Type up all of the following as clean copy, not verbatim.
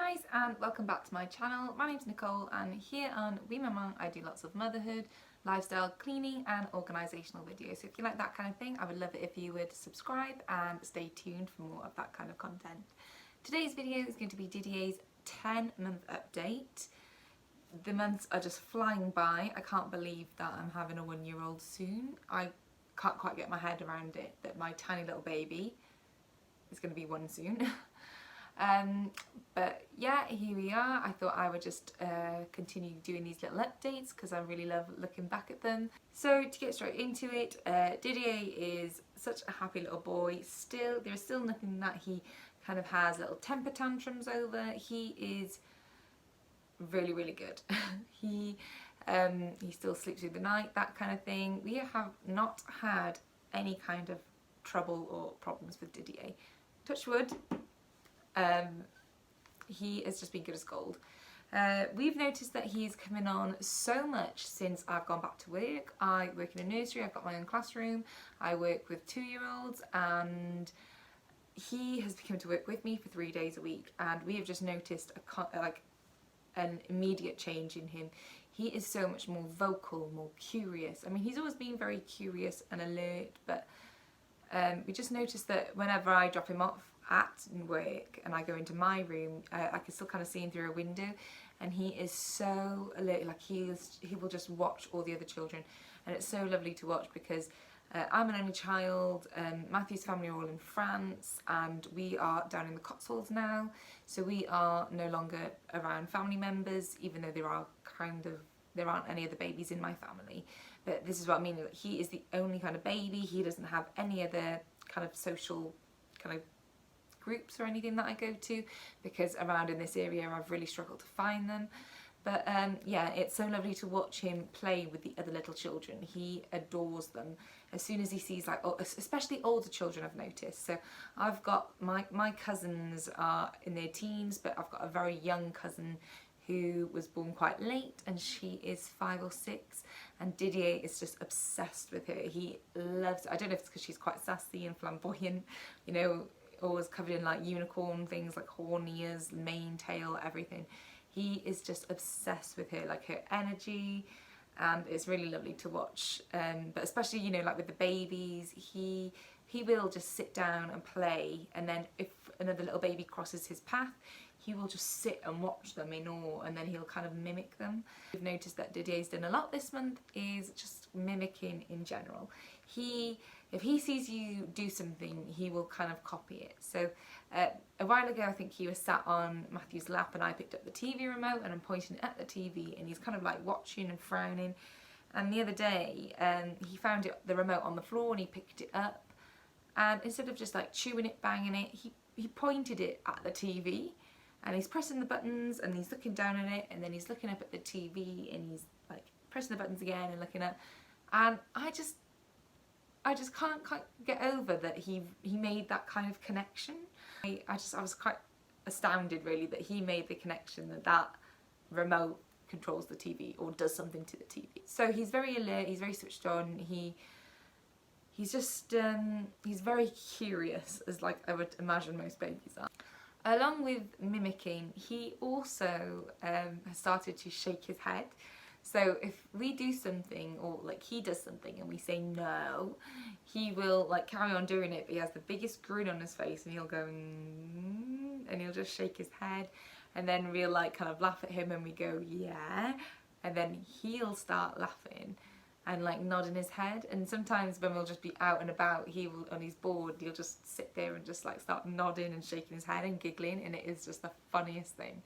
guys and welcome back to my channel. My name's Nicole and here on We Mama I do lots of motherhood, lifestyle, cleaning and organisational videos. So if you like that kind of thing, I would love it if you would subscribe and stay tuned for more of that kind of content. Today's video is going to be Didier's 10-month update. The months are just flying by. I can't believe that I'm having a 1-year-old soon. I can't quite get my head around it, that my tiny little baby is going to be one soon. But yeah, here we are. I thought I would just continue doing these little updates because I really love looking back at them. So to get straight into it, Didier is such a happy little boy. There's still nothing that he kind of has little temper tantrums over. He is really, really good. He still sleeps through the night, that kind of thing. We have not had any kind of trouble or problems with Didier. Touch wood. He has just been good as gold. We've noticed that he's coming on so much since I've gone back to work. I work in a nursery, I've got my own classroom, I work with 2-year-olds, and he has come to work with me for 3 days a week, and we have just noticed an immediate change in him. He is so much more vocal, more curious. I mean, he's always been very curious and alert, but we just noticed that whenever I drop him off at work and I go into my room, I can still kind of see him through a window, and he is so alert. Like he will just watch all the other children, and it's so lovely to watch because I'm an only child. Matthew's family are all in France, and we are down in the Cotswolds now, so we are no longer around family members, even though there aren't any other babies in my family. But this is what I mean, that he is the only kind of baby. He doesn't have any other kind of social kind of groups or anything that I go to, because around in this area I've really struggled to find them. But yeah, it's so lovely to watch him play with the other little children. He adores them. As soon as he sees, like, especially older children, I've noticed. So I've got my cousins are in their teens, but I've got a very young cousin who was born quite late, and she is 5 or 6, and Didier is just obsessed with her. He loves it. I don't know if it's because she's quite sassy and flamboyant, you know, always covered in like unicorn things, like horn ears, mane, tail, everything. He is just obsessed with her, like her energy, and it's really lovely to watch. But especially, you know, like with the babies, he will just sit down and play, and then if another little baby crosses his path, he will just sit and watch them in awe, and then he'll kind of mimic them. We've noticed that Didier's done a lot this month is just mimicking in general. If he sees you do something, he will kind of copy it. So a while ago, I think he was sat on Matthew's lap, and I picked up the TV remote and I'm pointing at the TV, and he's kind of like watching and frowning. And the other day, he found the remote on the floor, and he picked it up, and instead of just like chewing it, banging it, he pointed it at the TV, and he's pressing the buttons, and he's looking down at it, and then he's looking up at the TV, and he's like pressing the buttons again and looking up. And I just can't get over that he made that kind of connection. I was quite astounded really that he made the connection that remote controls the TV or does something to the TV. So he's very alert, he's very switched on, he's just he's very curious, as like I would imagine most babies are. Along with mimicking, he also has started to shake his head. So if we do something, or like he does something and we say no, he will like carry on doing it, but he has the biggest grin on his face, and he'll go and he'll just shake his head, and then we'll like kind of laugh at him and we go yeah, and then he'll start laughing and like nodding his head. And sometimes when we'll just be out and about, he will, and he's bored, he'll just sit there and just like start nodding and shaking his head and giggling, and it is just the funniest thing.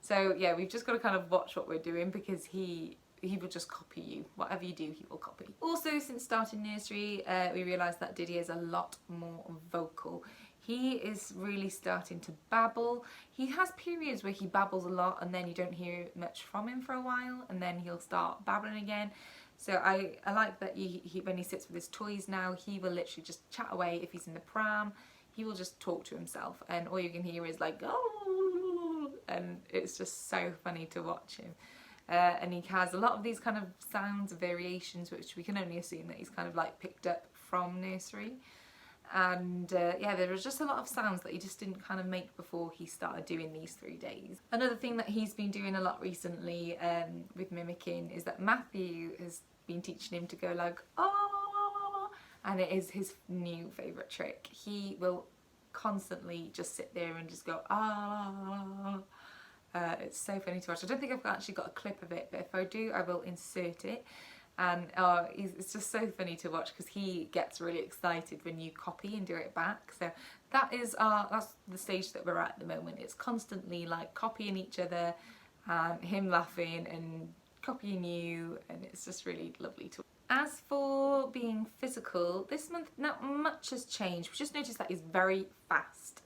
So yeah, we've just got to kind of watch what we're doing, because he will just copy you. Whatever you do, he will copy. Also, since starting nursery, we realised that Didier is a lot more vocal. He is really starting to babble. He has periods where he babbles a lot, and then you don't hear much from him for a while, and then he'll start babbling again. So I like that when he sits with his toys now, he will literally just chat away. If he's in the pram, he will just talk to himself, and all you can hear is like, oh, and it's just so funny to watch him. And he has a lot of these kind of sounds, variations, which we can only assume that he's kind of like picked up from nursery. And yeah, there was just a lot of sounds that he just didn't kind of make before he started doing these 3 days. Another thing that he's been doing a lot recently with mimicking is that Matthew has been teaching him to go like, oh, and it is his new favourite trick. He will constantly just sit there and just go, ah. It's so funny to watch. I don't think I've actually got a clip of it, but if I do, I will insert it. And it's just so funny to watch because he gets really excited when you copy and do it back. So that's the stage that we're at the moment. It's constantly like copying each other, him laughing and copying you, and it's just really lovely to watch. As for being physical, this month not much has changed. We've just noticed that he's very fast,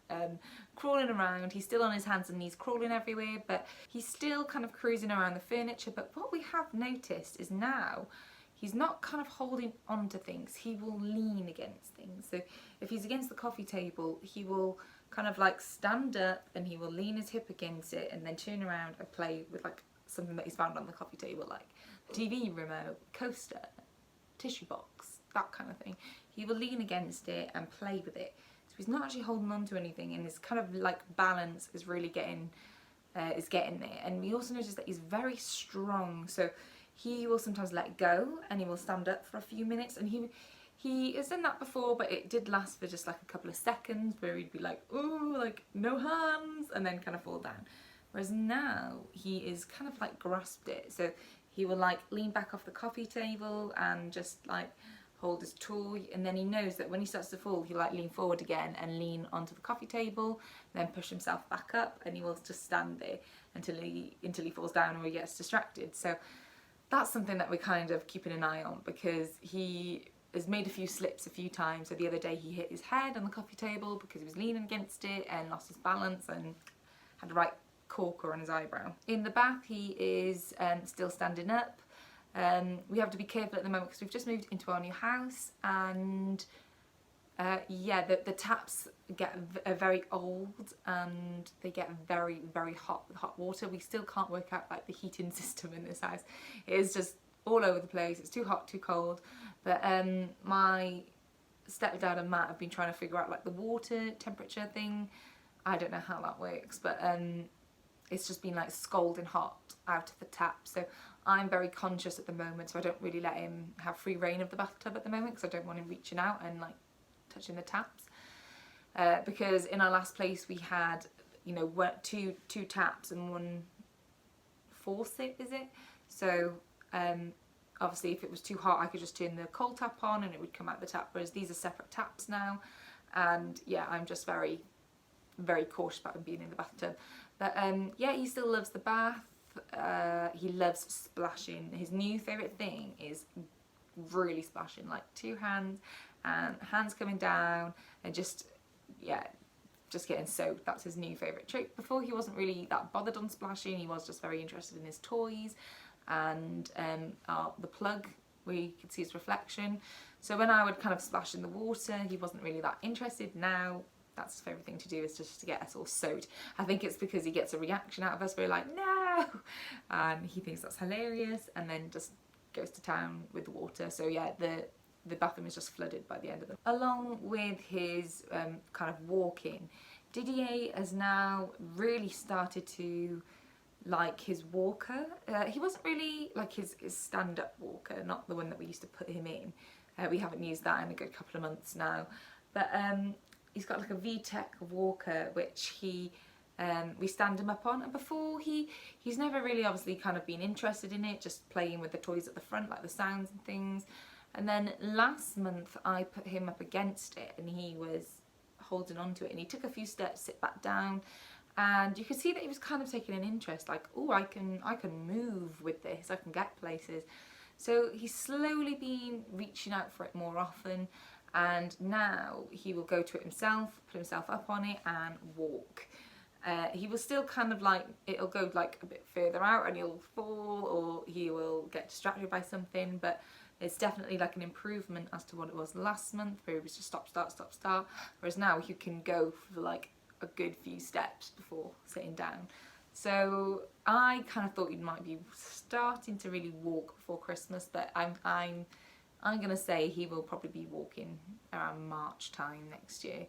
crawling around. He's still on his hands and knees crawling everywhere, but he's still kind of cruising around the furniture. But what we have noticed is now he's not kind of holding on to things. He will lean against things. So if he's against the coffee table, he will kind of like stand up and he will lean his hip against it and then turn around and play with like something that he's found on the coffee table, like the TV remote, coaster, tissue box, that kind of thing. He will lean against it and play with it. So he's not actually holding on to anything, and his kind of like balance is really getting there. And we also notice that he's very strong. So he will sometimes let go and he will stand up for a few minutes, and he has done that before, but it did last for just like a couple of seconds where he'd be like, oh, like no hands, and then kind of fall down. Whereas now he is kind of like grasped it. So he will like lean back off the coffee table and just like hold his toy, and then he knows that when he starts to fall, he'll like lean forward again and lean onto the coffee table, then push himself back up, and he will just stand there until he falls down or he gets distracted. So that's something that we're kind of keeping an eye on, because he has made a few slips a few times. So the other day he hit his head on the coffee table because he was leaning against it and lost his balance and had a right corker on his eyebrow. In the bath he is still standing up. We have to be careful at the moment because we've just moved into our new house, and yeah, the taps are very old and they get very, very hot with hot water. We still can't work out like the heating system in this house. It is just all over the place. It's too hot, too cold. But my stepdad and Matt have been trying to figure out like the water temperature thing. I don't know how that works, but it's just been like scalding hot out of the tap. So I'm very conscious at the moment, so I don't really let him have free reign of the bathtub at the moment because I don't want him reaching out and like touching the taps. Because in our last place we had, you know, two taps and one faucet, is it? So obviously if it was too hot I could just turn the cold tap on and it would come out the tap, whereas these are separate taps now. And yeah, I'm just very, very cautious about him being in the bathtub. But yeah, he still loves the bath. He loves splashing. His new favourite thing is really splashing, like 2 hands and hands coming down and just, yeah, just getting soaked. That's his new favourite trick. Before he wasn't really that bothered on splashing. He was just very interested in his toys and the plug where you could see his reflection. So when I would kind of splash in the water, he wasn't really that interested. Now that's his favourite thing to do, is just to get us all soaked. I think it's because he gets a reaction out of us. We're like, no! And he thinks that's hilarious and then just goes to town with the water. So yeah, the bathroom is just flooded by the end of it. Along with his kind of walking, Didier has now really started to like his walker. He wasn't really like his stand-up walker, not the one that we used to put him in. We haven't used that in a good couple of months now. But he's got like a VTech walker which we stand him up on, and before he's never really obviously kind of been interested in it, just playing with the toys at the front, like the sounds and things. And then last month I put him up against it and he was holding on to it, and he took a few steps, sit back down, and you could see that he was kind of taking an interest, like, oh, I can move with this, I can get places. So he's slowly been reaching out for it more often, and now he will go to it himself, put himself up on it and walk. He will still kind of like, it'll go like a bit further out and he'll fall or he will get distracted by something, but it's definitely like an improvement as to what it was last month, where it was just stop, start, stop, start, whereas now you can go for like a good few steps before sitting down. So I kind of thought you might be starting to really walk before Christmas, but I'm I'm going to say he will probably be walking around March time next year,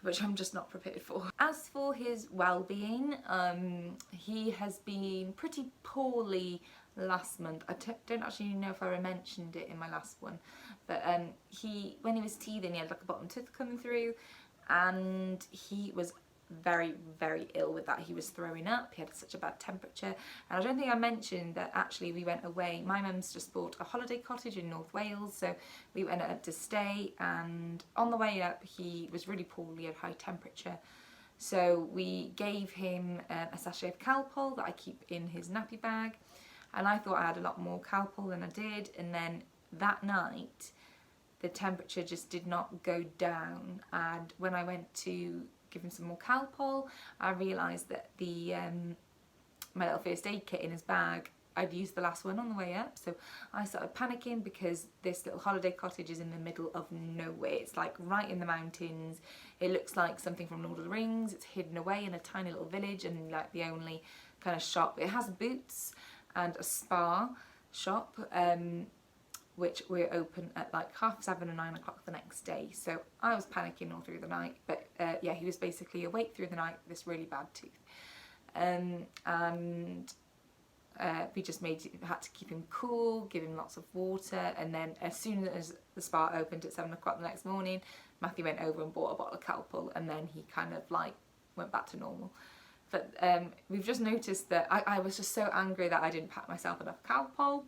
which I'm just not prepared for. As for his well-being, he has been pretty poorly last month. I don't actually know if I mentioned it in my last one, but when he was teething, he had like a bottom tooth coming through, and he was very, very ill with that. He was throwing up, he had such a bad temperature, and I don't think I mentioned that actually we went away. My mum's just bought a holiday cottage in North Wales, so we went up to stay, and on the way up he was really poorly, had high temperature, so we gave him a sachet of Calpol that I keep in his nappy bag, and I thought I had a lot more Calpol than I did, and then that night the temperature just did not go down, and when I went to give him some more Calpol, I realised that the my little first aid kit in his bag, I'd used the last one on the way up, so I started panicking because this little holiday cottage is in the middle of nowhere. It's like right in the mountains. It looks like something from Lord of the Rings. It's hidden away in a tiny little village, and like the only kind of shop, it has boots and a spa shop, which were open at like 7:30 and 9 o'clock the next day. So I was panicking all through the night, but yeah, he was basically awake through the night with this really bad tooth. We just had to keep him cool, give him lots of water, and then as soon as the spa opened at 7 o'clock the next morning, Matthew went over and bought a bottle of Calpol, and then he kind of like went back to normal. But we've just noticed that I was just so angry that I didn't pack myself enough Calpol.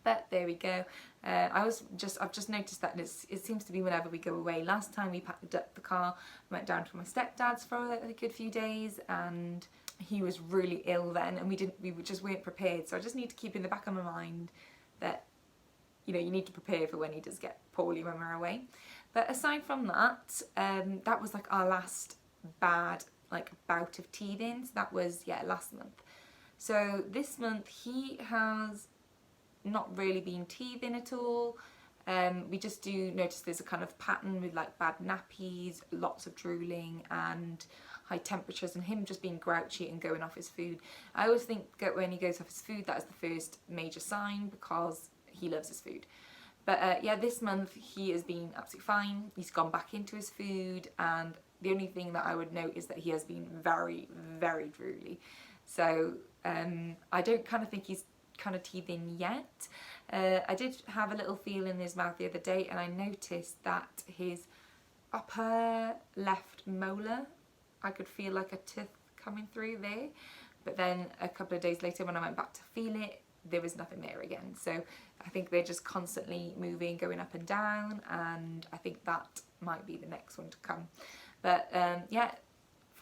But there we go. I've just noticed that it seems to be whenever we go away. Last time we packed up the car, went down to my stepdad's for a good few days, and he was really ill then, and we just weren't prepared. So I just need to keep in the back of my mind that, you know, you need to prepare for when he does get poorly when we're away. But aside from that, that was like our last bad bout of teething. So that was last month. So this month he has not really been teething at all. We just do notice there's a kind of pattern with like bad nappies, lots of drooling and high temperatures, and him just being grouchy and going off his food. I always think that when he goes off his food, that is the first major sign, because he loves his food. But yeah, this month he has been absolutely fine. He's gone back into his food, and the only thing that I would note is that he has been very, very drooly. So I don't kind of think he's kind of teething yet. I did have a little feel in his mouth the other day, and I noticed that his upper left molar, I could feel like a tooth coming through there, but then a couple of days later when I went back to feel it, there was nothing there again. So I think they're just constantly moving, going up and down, and I think that might be the next one to come. But yeah,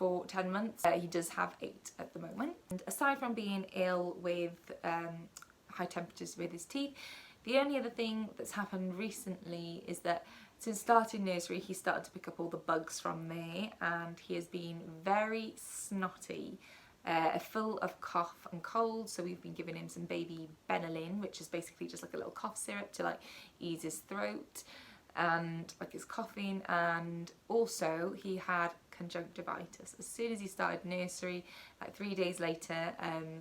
for 10 months. He does have 8 at the moment. And aside from being ill with high temperatures with his teeth, the only other thing that's happened recently is that since starting nursery, he started to pick up all the bugs from there, and he has been very snotty, full of cough and cold. So we've been giving him some baby Benylin, which is basically just like a little cough syrup to like ease his throat and like his coughing. And also he had conjunctivitis. As soon as he started nursery, like 3 days later,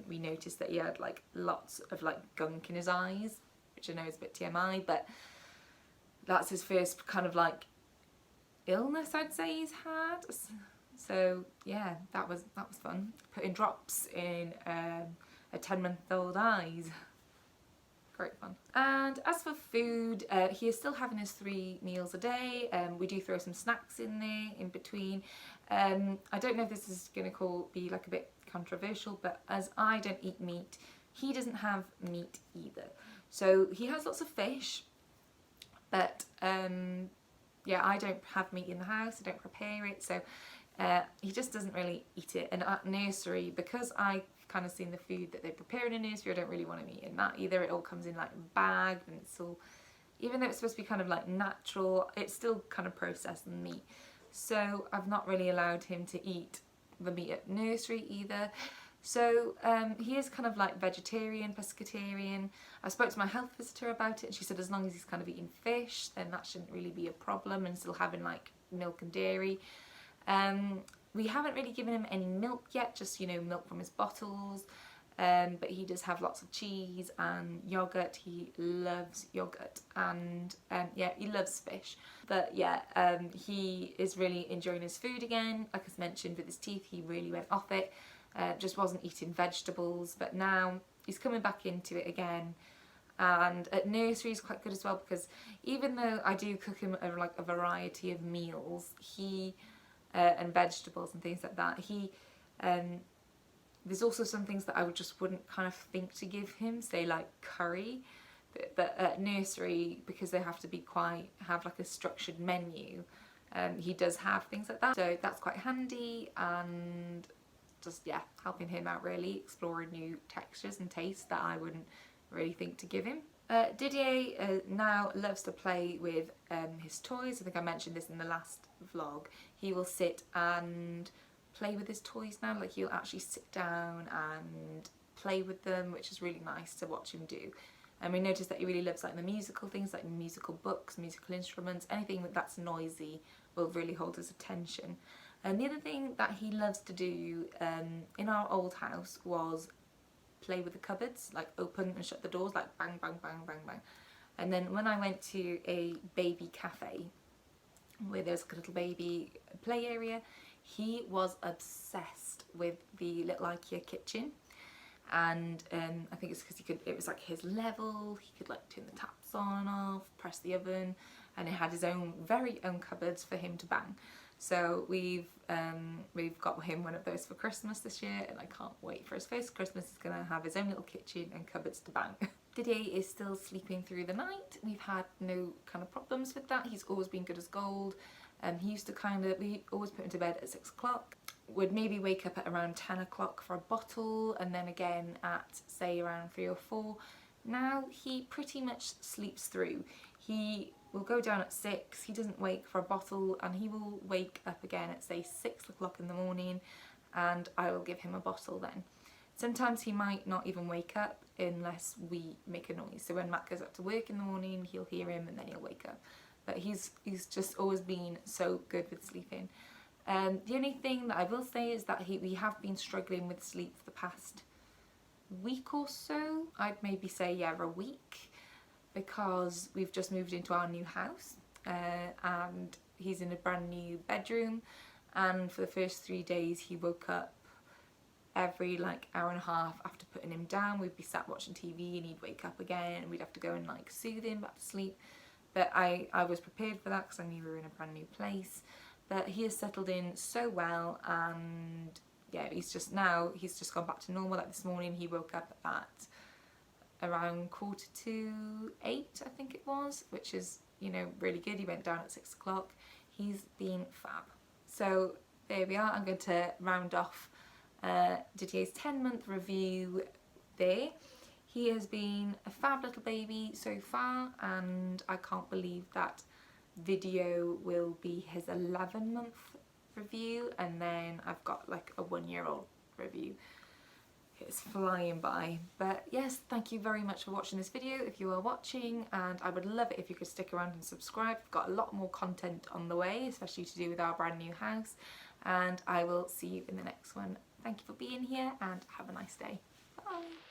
we noticed that he had like lots of like gunk in his eyes, which I know is a bit TMI, but that's his first kind of like illness I'd say he's had. So yeah, that was fun. Putting drops in a 10-month-old eyes. Great fun. And as for food, he is still having his 3 meals a day. We do throw some snacks in there in between. I don't know if this is going to be like a bit controversial, but as I don't eat meat, he doesn't have meat either. So he has lots of fish, but yeah, I don't have meat in the house, I don't prepare it, so he just doesn't really eat it. And at nursery, because I've kind of seen the food that they prepare in a nursery, I don't really want to eat in that either. It all comes in like bagged, and it's all, even though it's supposed to be kind of like natural, it's still kind of processed meat. So I've not really allowed him to eat the meat at nursery either. So he is kind of like vegetarian, pescatarian. I spoke to my health visitor about it, and she said as long as he's kind of eating fish, then that shouldn't really be a problem, and still having like milk and dairy. We haven't really given him any milk yet, just, you know, milk from his bottles. but he does have lots of cheese and yogurt. He loves yogurt, and yeah, he loves fish. But yeah, he is really enjoying his food again. Like I mentioned, with his teeth, he really went off it. Just wasn't eating vegetables, but now he's coming back into it again. And at nursery he's quite good as well, because even though I do cook him like a variety of meals, he and vegetables and things like that, he there's also some things that I wouldn't kind of think to give him, say like curry, but at nursery, because they have to be have like a structured menu, he does have things like that, so that's quite handy, and just, yeah, helping him out really, exploring new textures and tastes that I wouldn't really think to give him. Didier now loves to play with his toys. I think I mentioned this in the last vlog. He will sit and play with his toys now, like he'll actually sit down and play with them, which is really nice to watch him do. And we noticed that he really loves like the musical things, like musical books, musical instruments, anything that's noisy will really hold his attention. And the other thing that he loves to do in our old house was play with the cupboards, like open and shut the doors, like bang, bang, bang, bang, bang. And then when I went to a baby cafe where there's like a little baby play area, he was obsessed with the little IKEA kitchen. And I think it's because it was like his level, he could like turn the taps on and off, press the oven, and it had his own very own cupboards for him to bang. So we've got him one of those for Christmas this year, and I can't wait for his first Christmas. He's gonna have his own little kitchen and cupboards to bang. Didier is still sleeping through the night. We've had no kind of problems with that. He's always been good as gold. He used to we always put him to bed at 6 o'clock. Would maybe wake up at around 10 o'clock for a bottle, and then again at say around 3 or 4. Now he pretty much sleeps through. He will go down at 6, he doesn't wake for a bottle, and he will wake up again at say 6 o'clock in the morning, and I will give him a bottle then. Sometimes he might not even wake up unless we make a noise. So when Matt goes up to work in the morning, he'll hear him and then he'll wake up. But he's just always been so good with sleeping. The only thing that I will say is that we have been struggling with sleep for the past week or so. I'd maybe say, yeah, a week, because we've just moved into our new house, and he's in a brand new bedroom, and for the first 3 days he woke up every like hour and a half after putting him down. We'd be sat watching TV and he'd wake up again, and we'd have to go and like soothe him back to sleep. But I was prepared for that because I knew we were in a brand new place. But he has settled in so well, and yeah, he's just gone back to normal. Like this morning he woke up at around 7:45, I think it was, which is, you know, really good. He went down at 6 o'clock. He's been fab. So there we are. I'm going to round off Didier's 10-month review there. He has been a fab little baby so far, and I can't believe that video will be his 11-month review, and then I've got like a 1-year-old review. It's flying by. But yes, thank you very much for watching this video if you are watching, and I would love it if you could stick around and subscribe. I've got a lot more content on the way, especially to do with our brand new house, and I will see you in the next one. Thank you for being here, and have a nice day. Bye.